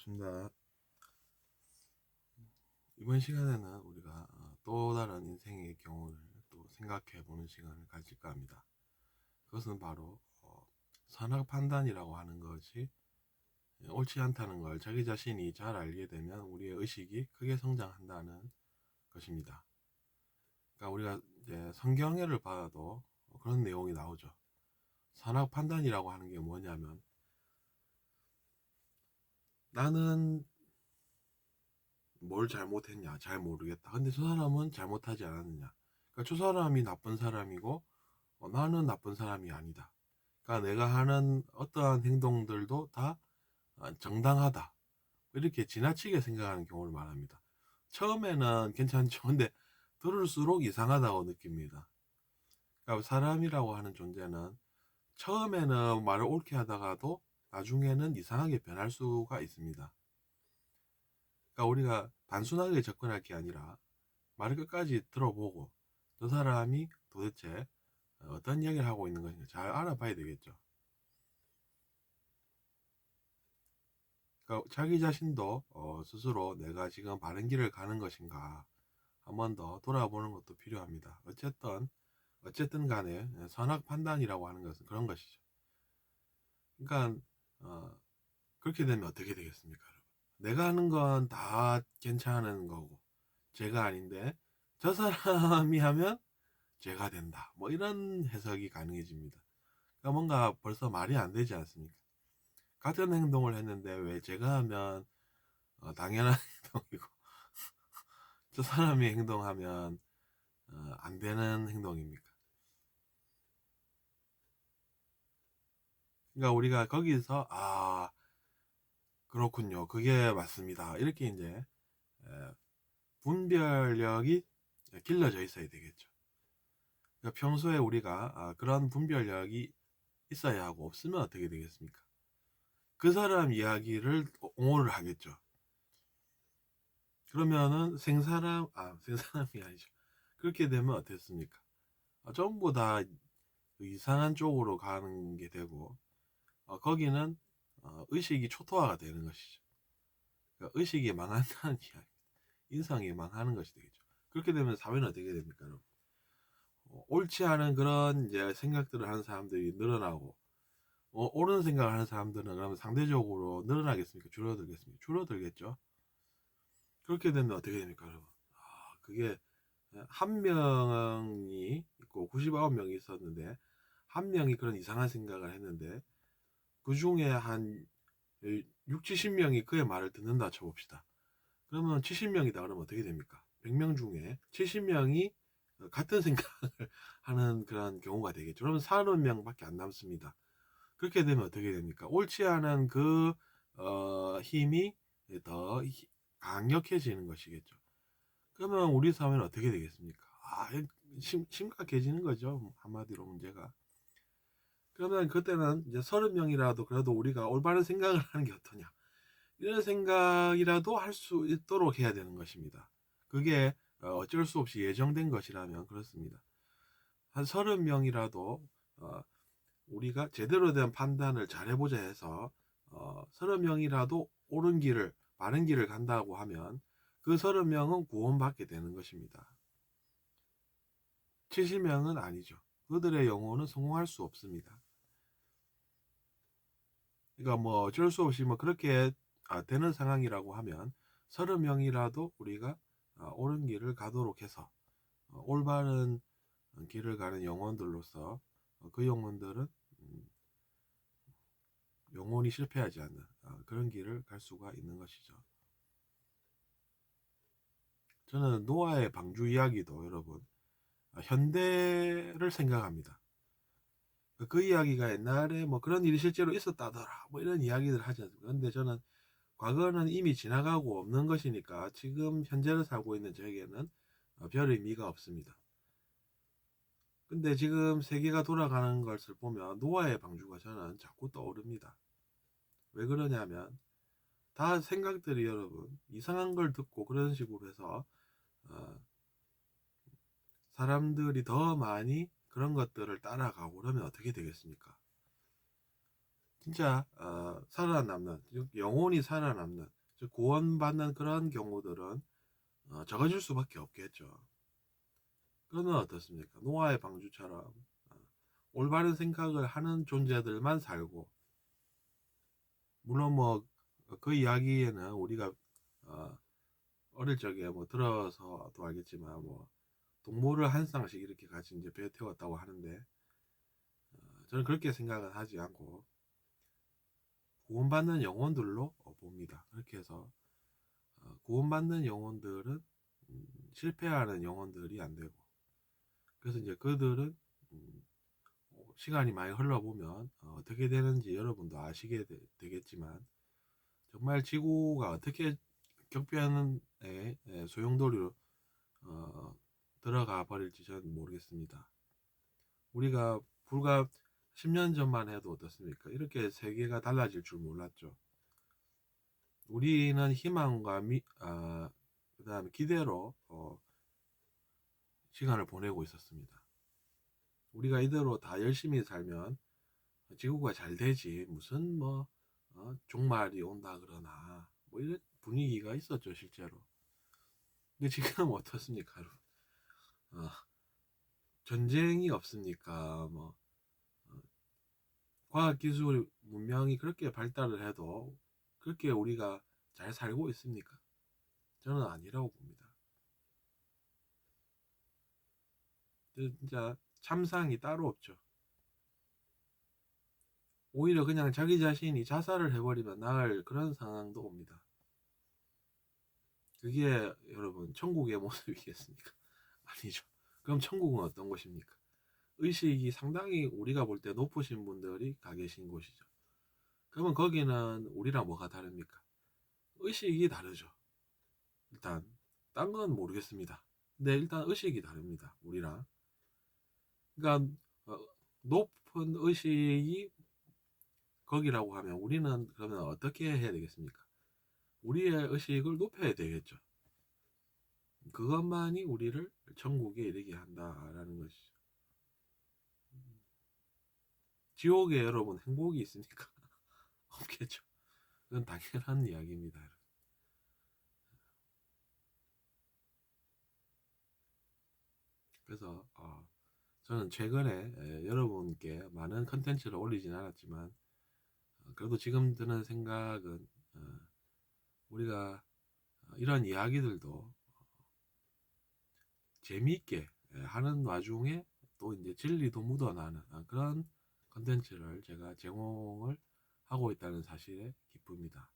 반갑습니다. 이번 시간에는 우리가 또 다른 인생의 경우를 또 생각해 보는 시간을 가질까 합니다. 그것은 바로 선악 판단이라고 하는 것이 옳지 않다는 걸 자기 자신이 잘 알게 되면 우리의 의식이 크게 성장한다는 것입니다. 그러니까 우리가 이제 성경에를 봐도 그런 내용이 나오죠. 선악 판단이라고 하는 게 뭐냐면, 나는 뭘 잘못했냐 잘 모르겠다, 근데 저 사람은 잘못하지 않았느냐, 그러니까 저 사람이 나쁜 사람이고 나는 나쁜 사람이 아니다, 그러니까 내가 하는 어떠한 행동들도 다 정당하다, 이렇게 지나치게 생각하는 경우를 말합니다. 처음에는 괜찮죠. 근데 들을수록 이상하다고 느낍니다. 그러니까 사람이라고 하는 존재는 처음에는 말을 옳게 하다가도 나중에는 이상하게 변할 수가 있습니다. 그러니까 우리가 단순하게 접근할 게 아니라 말을 끝까지 들어보고 저 사람이 도대체 어떤 이야기를 하고 있는 것인가 잘 알아봐야 되겠죠. 그러니까 자기 자신도 스스로 내가 지금 바른 길을 가는 것인가 한 번 더 돌아보는 것도 필요합니다. 어쨌든 간에 선악 판단이라고 하는 것은 그런 것이죠. 그러니까 그렇게 되면 어떻게 되겠습니까, 여러분? 내가 하는 건 다 괜찮은 거고 죄가 아닌데 저 사람이 하면 죄가 된다, 뭐 이런 해석이 가능해집니다. 그러니까 뭔가 벌써 말이 안 되지 않습니까? 같은 행동을 했는데 왜 제가 하면 당연한 행동이고 저 사람이 행동하면 안 되는 행동입니까? 그러니까 우리가 거기서 그렇군요, 그게 맞습니다, 이렇게 이제 에, 분별력이 길러져 있어야 되겠죠. 그러니까 평소에 우리가 그런 분별력이 있어야 하고, 없으면 어떻게 되겠습니까? 그 사람 이야기를 옹호를 하겠죠. 그러면은 생사람이 아니죠. 그렇게 되면 어떻습니까? 전부 다 이상한 쪽으로 가는 게 되고, 거기는 의식이 초토화가 되는 것이죠. 그러니까 의식이 망한다는 이야기, 인성이 망하는 것이 되겠죠. 그렇게 되면 사회는 어떻게 됩니까, 여러분? 옳지 않은 그런 이제 생각들을 하는 사람들이 늘어나고, 옳은 생각을 하는 사람들은 그러면 상대적으로 늘어나겠습니까? 줄어들겠습니까? 줄어들겠죠. 그렇게 되면 어떻게 됩니까, 여러분? 그게 한 명이 있고 99명이 있었는데, 한 명이 그런 이상한 생각을 했는데 그 중에 한 6, 70명이 그의 말을 듣는다 쳐봅시다. 그러면 70명이다 그러면 어떻게 됩니까? 100명 중에 70명이 같은 생각을 하는 그런 경우가 되겠죠. 그러면 30명밖에 안 남습니다. 그렇게 되면 어떻게 됩니까? 옳지 않은 그 힘이 더 강력해지는 것이겠죠. 그러면 우리 사회는 어떻게 되겠습니까? 심각해지는 거죠, 한마디로 문제가. 그러면 그때는 이제 30명이라도 그래도 우리가 올바른 생각을 하는 게 어떠냐, 이런 생각이라도 할 수 있도록 해야 되는 것입니다. 그게 어쩔 수 없이 예정된 것이라면 그렇습니다. 한 30명이라도 우리가 제대로 된 판단을 잘해보자 해서 30명이라도 옳은 길을, 바른 길을 간다고 하면 그 30명은 구원받게 되는 것입니다. 70명은 아니죠. 그들의 영혼은 성공할 수 없습니다. 그러니까 뭐 어쩔 수 없이 뭐 그렇게 되는 상황이라고 하면 30명이라도 우리가 옳은 길을 가도록 해서 올바른 길을 가는 영혼들로서 그 영혼들은 영혼이 실패하지 않는 그런 길을 갈 수가 있는 것이죠. 저는 노아의 방주 이야기도 여러분 현대를 생각합니다. 그 이야기가 옛날에 뭐 그런 일이 실제로 있었다더라 뭐 이런 이야기들 하지 않습니까? 근데 저는 과거는 이미 지나가고 없는 것이니까 지금 현재를 살고 있는 저에게는 별 의미가 없습니다. 근데 지금 세계가 돌아가는 것을 보면 노아의 방주가 저는 자꾸 떠오릅니다. 왜 그러냐면 다 생각들이 여러분 이상한 걸 듣고 그런 식으로 해서 어, 사람들이 더 많이 그런 것들을 따라가고 그러면 어떻게 되겠습니까? 진짜 살아남는, 즉 영혼이 살아남는, 즉 구원받는 그런 경우들은 적어질 수밖에 없겠죠. 그거는 어떻습니까? 노아의 방주처럼 올바른 생각을 하는 존재들만 살고, 물론 뭐 그 이야기에는 우리가 어릴 적에 뭐 들어서도 알겠지만, 뭐 동물을 한 쌍씩 이렇게 같이 이제 배에 태웠다고 하는데, 저는 그렇게 생각은 하지 않고 구원받는 영혼들로 봅니다. 그렇게 해서 구원받는 영혼들은 실패하는 영혼들이 안 되고, 그래서 이제 그들은 시간이 많이 흘러보면 어떻게 되는지 여러분도 아시게 되겠지만, 정말 지구가 어떻게 격변의 소용돌이로 들어가 버릴지 저는 모르겠습니다. 우리가 불과 10년 전만 해도 어떻습니까? 이렇게 세계가 달라질 줄 몰랐죠. 우리는 희망과 그다음에 기대로 시간을 보내고 있었습니다. 우리가 이대로 다 열심히 살면 지구가 잘 되지, 무슨 뭐 종말이 온다 그러나, 뭐 이런 분위기가 있었죠 실제로. 근데 지금 어떻습니까, 여러분? 어, 전쟁이 없으니까 뭐 과학기술 문명이 그렇게 발달을 해도 그렇게 우리가 잘 살고 있습니까? 저는 아니라고 봅니다. 진짜 참상이 따로 없죠. 오히려 그냥 자기 자신이 자살을 해버리면 나을 그런 상황도 옵니다. 그게 여러분 천국의 모습이겠습니까? 아니죠. 그럼 천국은 어떤 곳입니까? 의식이 상당히 우리가 볼 때 높으신 분들이 가 계신 곳이죠. 그러면 거기는 우리랑 뭐가 다릅니까? 의식이 다르죠. 일단 딴 건 모르겠습니다. 근데 일단 의식이 다릅니다, 우리랑. 그러니까 높은 의식이 거기라고 하면 우리는 그러면 어떻게 해야 되겠습니까? 우리의 의식을 높여야 되겠죠. 그것만이 우리를 천국에 이르게 한다라는 것이죠. 지옥에 여러분 행복이 있습니까? 없겠죠. 그건 당연한 이야기입니다. 그래서 저는 최근에 여러분께 많은 컨텐츠를 올리진 않았지만, 그래도 지금 드는 생각은 우리가 이런 이야기들도 재미있게 하는 와중에 또 이제 진리도 묻어나는 그런 컨텐츠를 제가 제공을 하고 있다는 사실에 기쁩니다.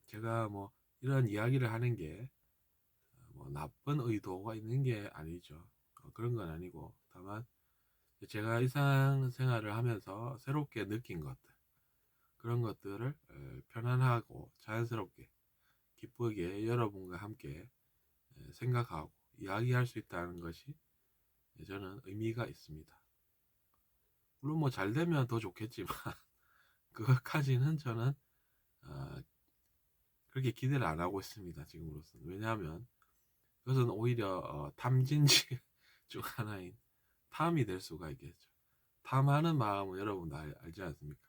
제가 뭐 이런 이야기를 하는 게 뭐 나쁜 의도가 있는 게 아니죠. 그런 건 아니고, 다만 제가 일상생활을 하면서 새롭게 느낀 것들, 그런 것들을 편안하고 자연스럽게 기쁘게 여러분과 함께 생각하고 이야기할 수 있다는 것이 저는 의미가 있습니다. 물론 뭐 잘 되면 더 좋겠지만 그것까지는 저는 그렇게 기대를 안 하고 있습니다, 지금으로서는. 왜냐하면 그것은 오히려 탐진치 중 하나인 탐이 될 수가 있겠죠. 탐하는 마음은 여러분 알지 않습니까?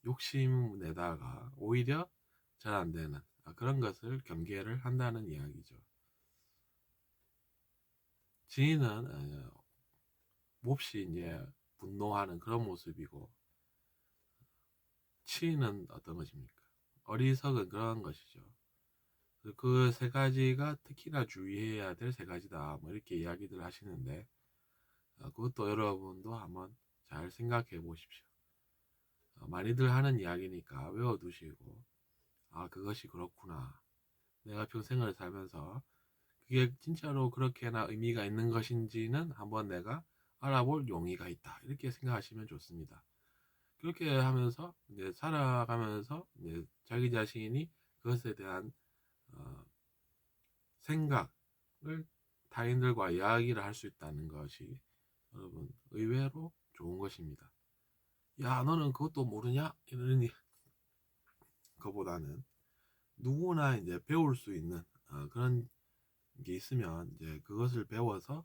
욕심 내다가 오히려 잘 안 되는 그런 것을 경계를 한다는 이야기죠. 지인은 몹시 이제 분노하는 그런 모습이고, 치는 어떤 것입니까? 어리석은 그런 것이죠. 그 세 가지가 특히나 주의해야 될 세 가지다, 뭐 이렇게 이야기들 하시는데, 그것도 여러분도 한번 잘 생각해 보십시오. 많이들 하는 이야기니까 외워두시고, 그것이 그렇구나, 내가 평생을 살면서 그게 진짜로 그렇게나 의미가 있는 것인지는 한번 내가 알아볼 용의가 있다, 이렇게 생각하시면 좋습니다. 그렇게 하면서 이제 살아가면서 이제 자기 자신이 그것에 대한 생각을 타인들과 이야기를 할 수 있다는 것이 여러분 의외로 좋은 것입니다. 야, 너는 그것도 모르냐? 이런 것보다는 누구나 이제 배울 수 있는 그런 게 있으면 이제 그것을 배워서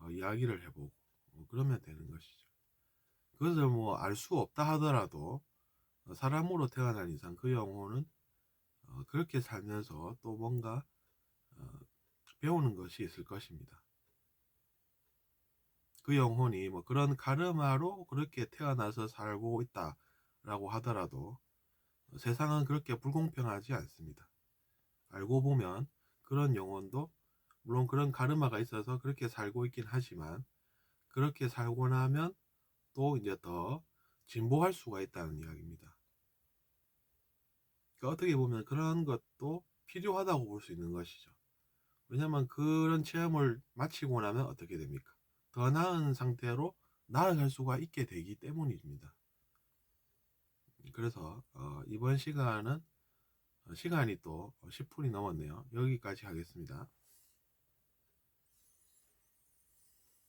이야기를 해보고 그러면 되는 것이죠. 그것을 뭐 알 수 없다 하더라도 사람으로 태어난 이상 그 영혼은 그렇게 살면서 또 뭔가 어, 배우는 것이 있을 것입니다. 그 영혼이 뭐 그런 카르마로 그렇게 태어나서 살고 있다라고 하더라도 세상은 그렇게 불공평하지 않습니다. 알고 보면 그런 영혼도 물론 그런 카르마가 있어서 그렇게 살고 있긴 하지만 그렇게 살고 나면 또 이제 더 진보할 수가 있다는 이야기입니다. 그러니까 어떻게 보면 그런 것도 필요하다고 볼 수 있는 것이죠. 왜냐면 그런 체험을 마치고 나면 어떻게 됩니까? 더 나은 상태로 나아갈 수가 있게 되기 때문입니다. 그래서 이번 시간은 시간이 또 10분이 넘었네요. 여기까지 하겠습니다.